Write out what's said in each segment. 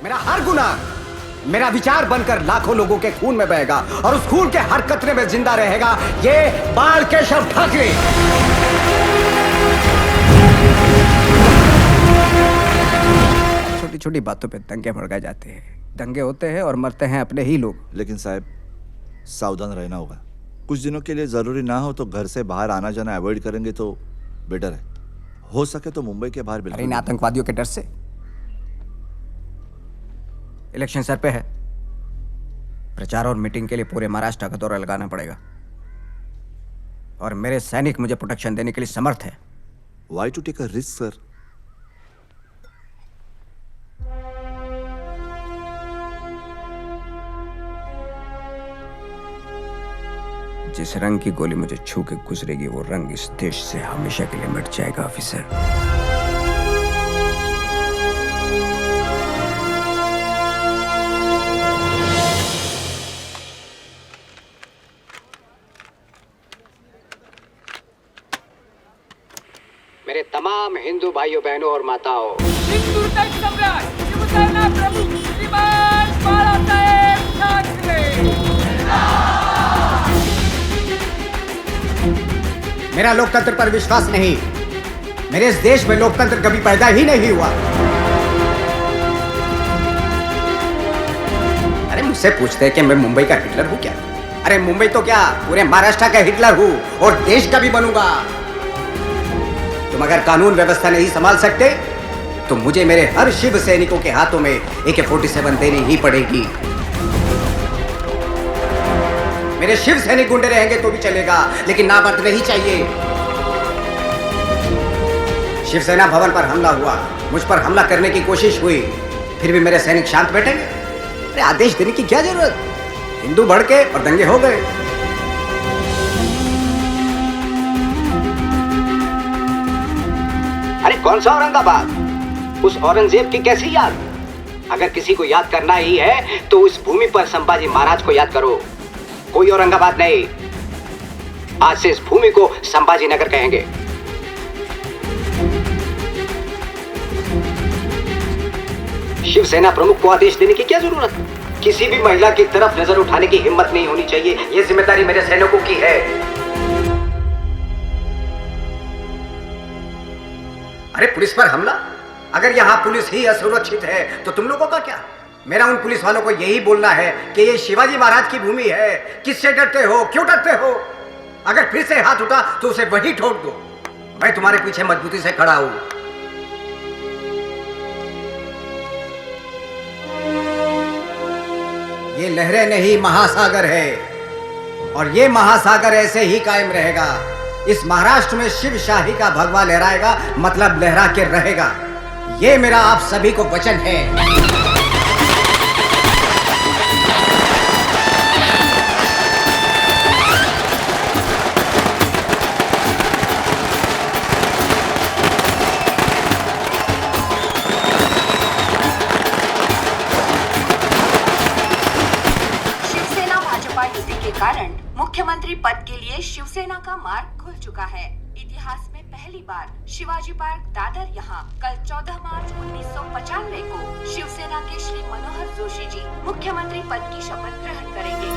मेरा हर गुनाह मेरा विचार बनकर लाखों लोगों के खून में बहेगा और उस खून के हर कतरे में जिंदा रहेगा ये बाल केशव ठाकरे। छोटी छोटी बातों पे दंगे भड़काए जाते हैं, दंगे होते हैं और मरते हैं अपने ही लोग। लेकिन साहब सावधान रहना होगा। कुछ दिनों के लिए जरूरी ना हो तो घर से बाहर आना जाना अवॉइड करेंगे तो बेटर है। हो सके तो मुंबई के बाहर बिल्कुल। इन आतंकवादियों के डर से। इलेक्शन सर पे है, प्रचार और मीटिंग के लिए पूरे महाराष्ट्र का दौरा लगाना पड़ेगा और मेरे सैनिक मुझे प्रोटेक्शन देने के लिए समर्थ है। Why to take a risk, sir? जिस रंग की गोली मुझे छू के गुजरेगी वो रंग इस देश से हमेशा के लिए मिट जाएगा ऑफिसर। मेरे तमाम हिंदू भाइयों बहनों और माताओं, हिंदुत्व सम्राट शिवसेना प्रमुख श्रीमान बाळासाहेब ठाकरे। मेरा लोकतंत्र पर विश्वास नहीं। मेरे इस देश में लोकतंत्र कभी पैदा ही नहीं हुआ। अरे मुझसे पूछते हैं कि मैं मुंबई का हिटलर हूं क्या? अरे मुंबई तो क्या पूरे महाराष्ट्र का हिटलर हूं और देश का भी बनूंगा। तुम अगर कानून व्यवस्था नहीं संभाल सकते तो मुझे मेरे हर शिव सैनिकों के हाथों में AK-47 देनी ही पड़ेगी। मेरे शिव सैनिक गुंडे रहेंगे तो भी चलेगा, लेकिन नाबद नहीं चाहिए। शिवसेना भवन पर हमला हुआ, मुझ पर हमला करने की कोशिश हुई, फिर भी मेरे सैनिक शांत बैठेंगे? अरे आदेश देने की क्या जरूरत? हिंदू भड़के और दंगे हो गए। अरे कौन सा औरंगाबाद? उस औरंगजेब की कैसी याद? अगर किसी को याद करना ही है तो उस भूमि पर संभाजी महाराज को याद करो, कोई औरंगाबाद नहीं। आज से इस भूमि को संभाजी नगर कहेंगे। शिवसेना प्रमुख को आदेश देने की क्या जरूरत? किसी भी महिला की तरफ नजर उठाने की हिम्मत नहीं होनी चाहिए। यह जिम्मेदारी मेरे सैनिकों की है। अरे पुलिस पर हमला? अगर यहाँ पुलिस ही असुरक्षित है तो तुम लोगों का क्या? मेरा उन पुलिस वालों को यही बोलना है कि ये शिवाजी महाराज की भूमि है। किससे डरते हो? क्यों डरते हो? अगर फिर से हाथ उठा तो उसे वही ठोक दो। मैं तुम्हारे पीछे मजबूती से खड़ा हूं। ये लहरें नहीं महासागर है और ये महासागर ऐसे ही कायम रहेगा। इस महाराष्ट्र में शिव शाही का भगवा लहराएगा, मतलब लहरा के रहेगा। ये मेरा आप सभी को वचन है। शिवसेना भाजपा युति के कारण मुख्यमंत्री पद के लिए शिवसेना का मार्ग खुल चुका है। इतिहास में पहली बार शिवाजी पार्क दादर यहाँ कल 14 मार्च 1995 को शिवसेना के श्री मनोहर जोशी जी मुख्यमंत्री पद की शपथ ग्रहण करेंगे।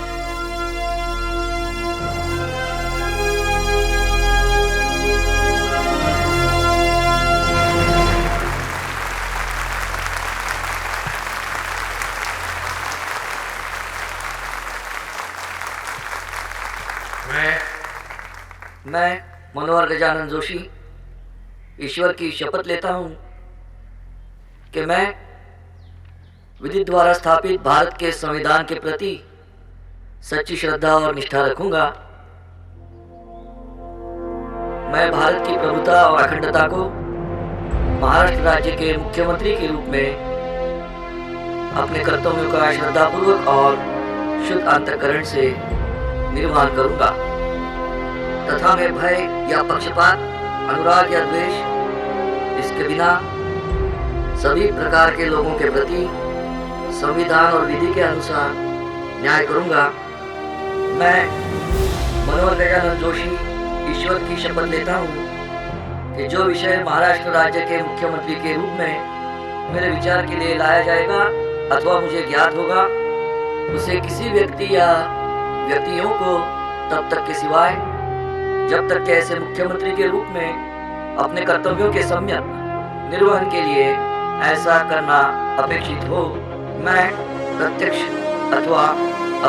मैं मनोहर गजानन जोशी ईश्वर की शपथ लेता हूं कि मैं विधि द्वारा स्थापित भारत के संविधान के प्रति सच्ची श्रद्धा और निष्ठा रखूंगा। मैं भारत की प्रभुता और अखंडता को महाराष्ट्र राज्य के मुख्यमंत्री के रूप में अपने कर्तव्यों का श्रद्धापूर्वक और शुद्ध अंतःकरण से निर्वहन करूंगा तथा मैं भय या पक्षपात, अनुराग या द्वेष इसके बिना सभी प्रकार के लोगों के प्रति संविधान और विधि के अनुसार न्याय करूंगा। मैं मनोहर गजानन जोशी ईश्वर की शपथ लेता हूं कि जो विषय महाराष्ट्र राज्य के मुख्यमंत्री के रूप में मेरे विचार के लिए लाया जाएगा अथवा मुझे ज्ञात होगा, उसे किसी व्यक्ति या व्यक्तियों को तब तक के सिवाय जब तक के ऐसे मुख्यमंत्री के रूप में अपने कर्तव्यों के सम्यक निर्वहन के लिए ऐसा करना अपेक्षित हो, मैं प्रत्यक्ष अथवा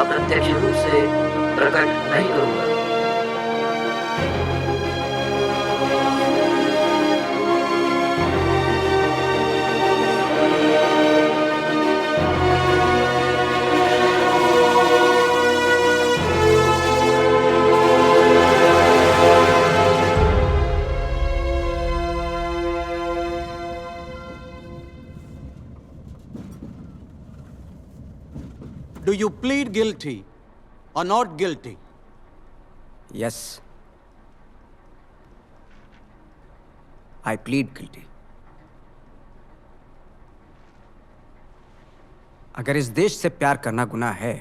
अप्रत्यक्ष रूप से प्रकट नहीं करूंगा। Do you plead guilty or not guilty? Yes. I plead guilty. अगर इस देश से प्यार करना गुनाह है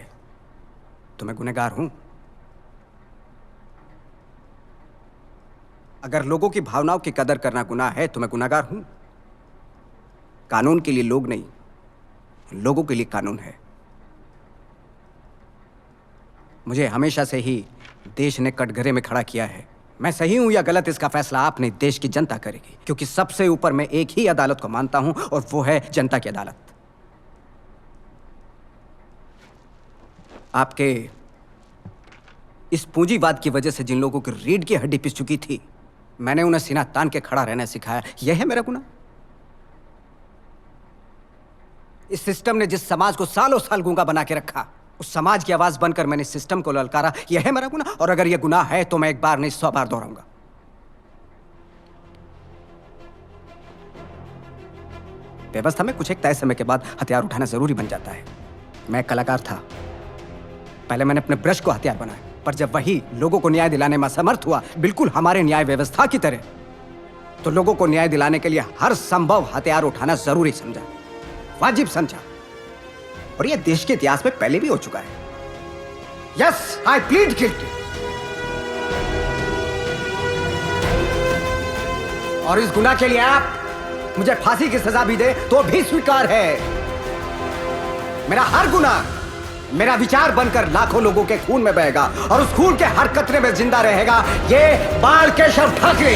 तो मैं गुनहगार हूं। अगर लोगों की भावनाओं की कदर करना गुनाह है तो मैं गुनहगार हूं। कानून के लिए लोग नहीं, लोगों के लिए कानून है। मुझे हमेशा से ही देश ने कटघरे में खड़ा किया है। मैं सही हूं या गलत, इसका फैसला आपने देश की जनता करेगी, क्योंकि सबसे ऊपर मैं एक ही अदालत को मानता हूं और वो है जनता की अदालत। आपके इस पूंजीवाद की वजह से जिन लोगों की रीढ़ की हड्डी पिस चुकी थी, मैंने उन्हें सीना तान के खड़ा रहना सिखाया। यह है मेरा गुनाह? इस सिस्टम ने जिस समाज को सालों साल गूंगा बना के रखा, उस समाज की आवाज बनकर मैंने सिस्टम को ललकारा। यह है मेरा गुनाह? और अगर यह गुनाह है तो मैं एक बार नहीं 100 बार दोहराऊंगा। व्यवस्था में कुछ एक तय समय के बाद हथियार उठाना जरूरी बन जाता है। मैं एक कलाकार था, पहले मैंने अपने ब्रश को हथियार बनाया, पर जब वही लोगों को न्याय दिलाने में असमर्थ हुआ, बिल्कुल हमारे न्याय व्यवस्था की तरह, तो लोगों को न्याय दिलाने के लिए हर संभव हथियार उठाना जरूरी समझा, वाजिब समझा। और यह देश के इतिहास में पहले भी हो चुका है। यस, आई प्लीड गिल्टी। और इस गुनाह के लिए आप मुझे फांसी की सजा भी दे तो भी स्वीकार है। मेरा हर गुनाह मेरा विचार बनकर लाखों लोगों के खून में बहेगा और उस खून के हर कतरे में जिंदा रहेगा ये बाल केशव ठाकरे।